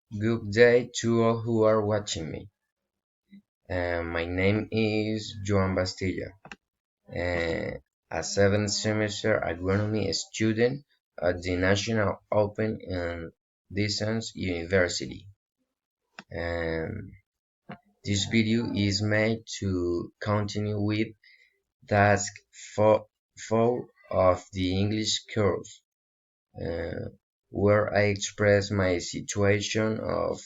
Good day to all who are watching me. My name is Joan Bastilla, a seventh semester agronomy student at the National Open and Distance University. Um, this video is made to continue with task 4 of the English course, uh, where I express my situation of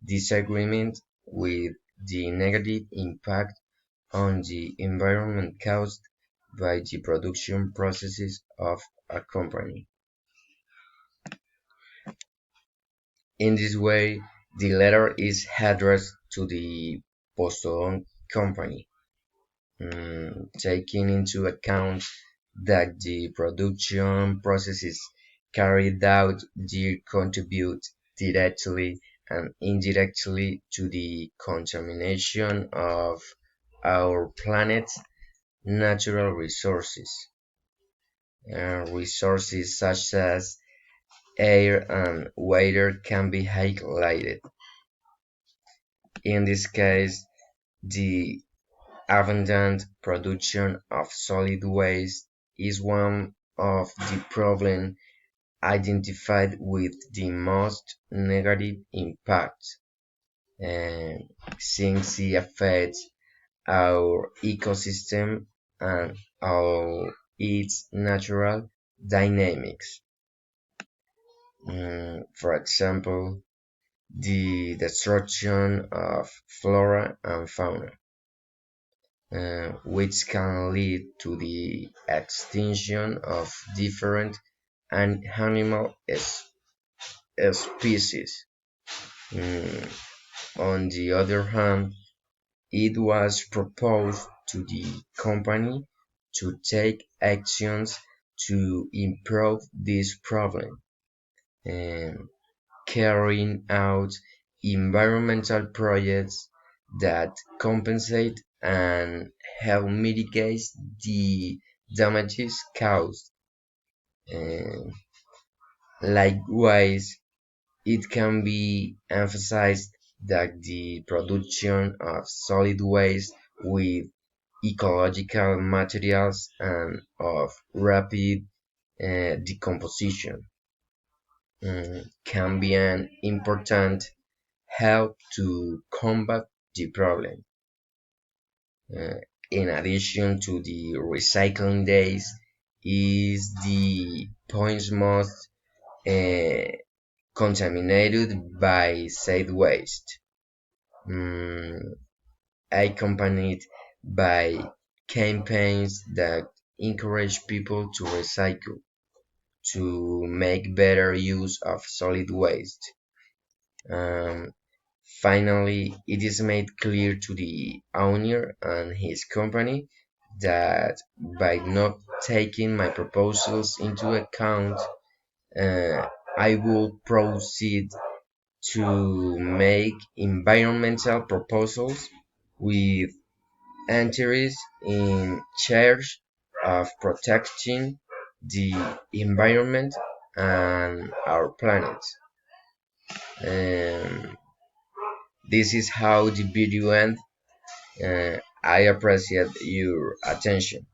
disagreement with the negative impact on the environment caused by the production processes of a company. In this way, the letter is addressed to the post-owned company, taking into account that the production processes carried out do contribute directly and indirectly to the contamination of our planet's natural resources. Resources such as air and water can be highlighted. In this case, the abundant production of solid waste is one of the problems identified with the most negative impact, and since it affects our ecosystem and all its natural dynamics. For example, the destruction of flora and fauna, which can lead to the extinction of different animal species. Mm, on the other hand, it was proposed to the company to take actions to improve this problem, and carrying out environmental projects that compensate and help mitigate the damages caused. And likewise, it can be emphasized that the production of solid waste with ecological materials and of rapid decomposition can be an important help to combat the problem. Uh, in addition to the recycling days, is the points most uh, contaminated by said waste, mm, accompanied by campaigns that encourage people to recycle, to make better use of solid waste. Um, Finally, it is made clear to the owner and his company that by not taking my proposals into account, uh, I will proceed to make environmental proposals with entities in charge of protecting the environment and our planet. Um, this is how the video ends. I appreciate your attention.